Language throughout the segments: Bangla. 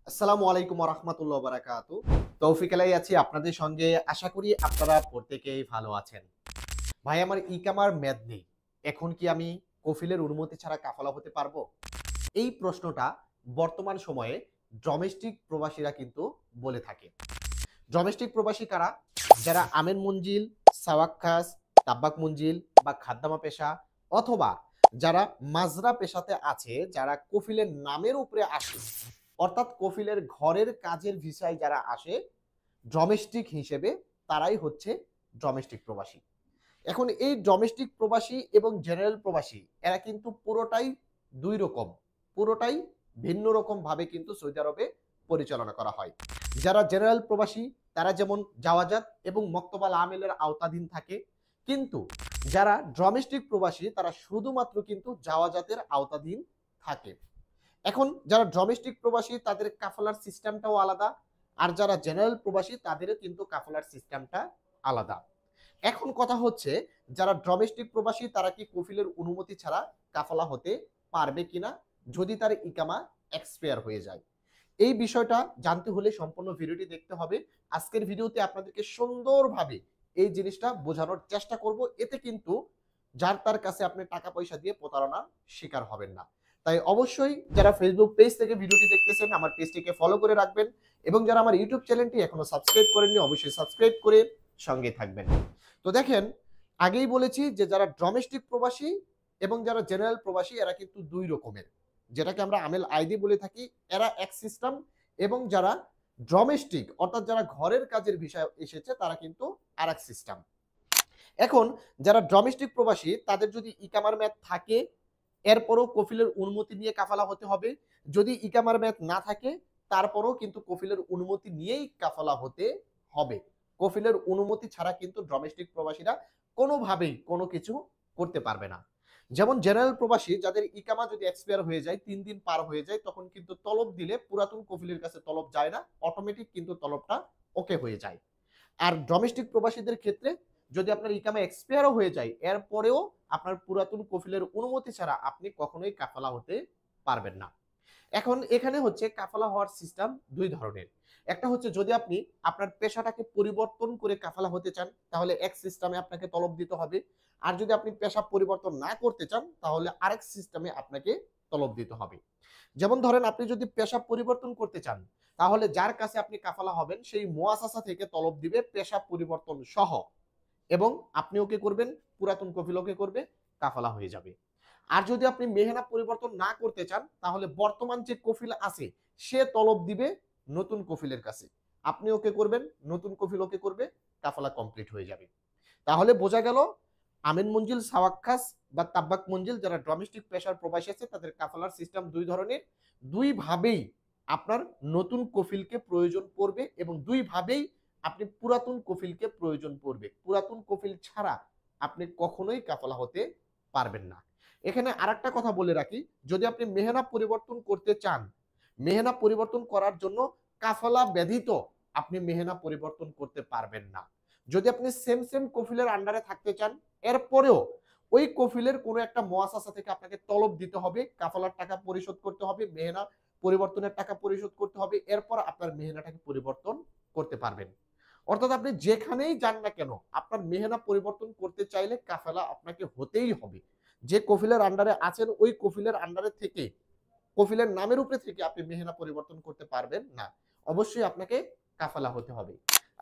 আসসালামু আলাইকুম ওয়া রাহমাতুল্লাহি ওয়া বারাকাতুহু। তৌফিক আলাই আছি আপনাদের সঙ্গে। আশা করি আপনারা প্রত্যেকেই ভালো আছেন। ভাই আমার ইকামার মেয়াদ নেই। এখন কি আমি কফিলের অনুমতি ছাড়া কাফালা হতে পারবো? এই প্রশ্নটা বর্তমান সময়ে ডোমেস্টিক প্রবাসীরা কিন্তু বলে থাকে। ডোমেস্টিক প্রবাসী কারা? যারা আমেন মঞ্জিল, সাওয়াক্কাস, তাব্বাক মঞ্জিল বা খাদ্দামা পেশা অথবা যারা মাজরা পেশাতে আছে, যারা কফিলের নামের উপরে আসে, অর্থাৎ কফিলের ঘরের কাজের ভিসায় যারা আসে ডোমেস্টিক হিসেবে, তারাই হচ্ছে ডোমেস্টিক প্রবাসী। এখন এই ডোমেস্টিক প্রবাসী এবং জেনারেল প্রবাসী এরা কিন্তু পুরোটাই দুই রকম, পুরোটাই ভিন্ন রকম ভাবে কিন্তু সৌদি আরবে পরিচালনা করা হয়। যারা জেনারেল প্রবাসী তারা যেমন জাওয়াজাত এবং মক্তবাল আমেলের আওতাধীন থাকে, কিন্তু যারা ডোমেস্টিক প্রবাসী তারা শুধুমাত্র কিন্তু জাওয়াজাতের আওতাধীন থাকে। এখন যারা ডোমেস্টিক প্রবাসী তাদের কাফালার সিস্টেমটাও আলাদা, আর যারা জেনারেল প্রবাসী তাদেরও কিন্তু কাফালার সিস্টেমটা আলাদা। এখন কথা হচ্ছে, যারা ডোমেস্টিক প্রবাসী তারা কি কফিলের অনুমতি ছাড়া কাফালা হতে পারবে কিনা যদি তার ইকামা এক্সপায়ার হয়ে যায়? এই বিষয়টা জানতে হলে সম্পূর্ণ ভিডিওটি দেখতে হবে। আজকের ভিডিওতে আপনাদেরকে সুন্দরভাবে এই জিনিসটা বোঝানোর চেষ্টা করব, এতে কিন্তু যার তার কাছে আপনি টাকা পয়সা দিয়ে প্রতারণার শিকার হবেন না। তাই অবশ্যই যারা ফেসবুক পেজ থেকে ভিডিওটি দেখতেছেন আমার পেজটিকে ফলো করে রাখবেন, এবং যারা আমার ইউটিউব চ্যানেলটি এখনো সাবস্ক্রাইব করেননি অবশ্যই সাবস্ক্রাইব করে সঙ্গে থাকবেন। তো দেখেন, আগেই বলেছি যে যারা ডোমেস্টিক প্রবাসী এবং যারা জেনারেল প্রবাসী এরা কিন্তু দুই রকমের, যেটাকে আমরা আমেল আইডি বলে থাকি, এরা এক সিস্টেম। এবং যারা ডোমেস্টিক অর্থাৎ যারা ঘরের কাজের বিষয় এসেছে তারা কিন্তু আর এক সিস্টেম। এখন যারা ডোমেস্টিক প্রবাসী তাদের যদি ইকামার মেয়াদ থাকে, এরপরও কফিলের অনুমতি নিয়ে কাফালা হতে হবে। যদি ইকামার মেয়াদ না থাকে তারপরও কিন্তু কফিলের অনুমতি নিয়েই কাফালা হতে হবে। কফিলের অনুমতি ছাড়া কিন্তু ডোমেস্টিক প্রবাসীরা কোনোভাবেই কোনো কিছু করতে পারবে না। যেমন জেনারেল প্রবাসী যাদের ইকামা যদি এক্সপায়ার হয়ে যায়, 3 দিন পার হয়ে যায়, তখন কিন্তু তলব দিলে পুরাতন কফিলের কাছে তলব যায় না, অটোমেটিক কিন্তু তলবটা ওকে হয়ে যায়। আর ডোমেস্টিক প্রবাসীদের ক্ষেত্রে যদি আপনার ইকামা এক্সপায়ারও হয়ে যায়, এরপরেও আপনার পুরাতন কফিলের অনুমতি ছাড়া আপনি কখনোই কাফালা হতে পারবেন না। এখন এখানে হচ্ছে কাফালা হওয়ার সিস্টেম দুই ধরনের। একটা হচ্ছে যদি আপনি আপনার পেশাটাকে পরিবর্তন করে কাফালা হতে চান তাহলে এক সিস্টেমে আপনাকে তলব দিতে হবে, আর যদি আপনি পেশা পরিবর্তন না করতে চান তাহলে আরেক সিস্টেমে আপনাকে তলব দিতে হবে। যেমন ধরেন আপনি যদি পেশা পরিবর্তন করতে চান তাহলে যার কাছে আপনি কাফালা হবেন সেই মুআসাসা থেকে তলব দিবে পেশা পরিবর্তন সহ, এবং আপনি ওকে করবেন, পুরাতন কফিল ওকে করবে, কাফালা হয়ে যাবে। আর যদি আপনি মেহনা পরিবর্তন না করতে চান তাহলে বর্তমান যে কফিল আছে সে তলব দিবে নতুন কফিলের কাছে, আপনি ওকে করবেন, নতুন কফিল ওকে করবে, কাফালা কমপ্লিট হয়ে যাবে। তাহলে বোঝা গেল আমিন মঞ্জিল, সাওয়াক্কাস বা তাব্বাক মঞ্জিল যারা ডোমেস্টিক পেশার প্রবাসী আছে তাদের কাফালার সিস্টেম দুই ধরনের। দুই ভাবেই আপনার নতুন কফিলকে প্রয়োজন পড়বে এবং দুই ভাবেই আপনি পুরাতন কফিলকে প্রয়োজন পড়বে। পুরাতন কফিল ছাড়া আপনি কখনোই কাফালা হতে পারবেন না। এখানে আরেকটা কথা বলে রাখি, যদি আপনি মেহনা পরিবর্তন করতে চান, মেহনা পরিবর্তন করার জন্য কাফালা ব্যতীত আপনি মেহনা পরিবর্তন করতে পারবেন না। যদি আপনি সেম কফিলের আন্ডারে থাকতে চান, এরপরেও ওই কফিলের কোনো একটা মুআসাসা থেকে আপনাকে তলব দিতে হবে, কাফালার টাকা পরিশোধ করতে হবে, মেহনা পরিবর্তনের টাকা পরিশোধ করতে হবে, এরপর আপনার মেহনাটাকে পরিবর্তন করতে পারবেন। অর্থাৎ আপনি যেখানেই যান না কেন আপনার মেহনা পরিবর্তন করতে চাইলে কাফালা আপনাকে হতেই হবে। যে কফিলের আন্ডারে আছেন ওই কফিলের আন্ডারে থেকে, কফিলের নামের উপরে থেকে আপনি মেহনা পরিবর্তন করতে পারবেন না, অবশ্যই আপনাকে কাফালা হতে হবে।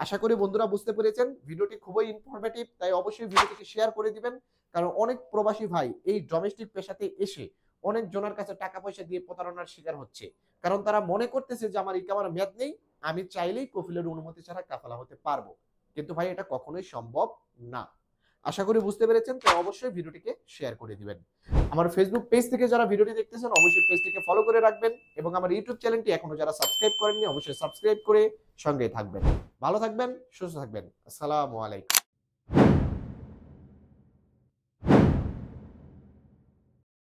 আশা করি বন্ধুরা বুঝতে পেরেছেন, ভিডিওটি খুবই ইনফরমেটিভ, তাই অবশ্যই ভিডিওটিকে শেয়ার করে দিবেন। কারণ অনেক প্রবাসী ভাই এই ডোমেস্টিক পেশাতে এসে অনেক জনের কাছে টাকা পয়সা দিয়ে প্রতারণার শিকার হচ্ছে, কারণ তারা মনে করতেছে যে আমার ইকামার মেয়াদ নেই, আমি চাইলেই কফিলের অনুমতি ছাড়া কাফালা হতে পারবো। কিন্তু ভাই এটা কখনোই সম্ভব না। আশা করি বুঝতে পেরেছেন, তো অবশ্যই ভিডিওটিকে শেয়ার করে দিবেন। আমার ফেসবুক পেজ থেকে যারা ভিডিওটি দেখতেছেন অবশ্যই পেজটিকে ফলো করে রাখবেন, এবং আমার ইউটিউব চ্যানেলটি এখনো যারা সাবস্ক্রাইব করেননি অবশ্যই সাবস্ক্রাইব করে সঙ্গে থাকবেন। ভালো থাকবেন, সুস্থ থাকবেন। আসসালামু আলাইকুম।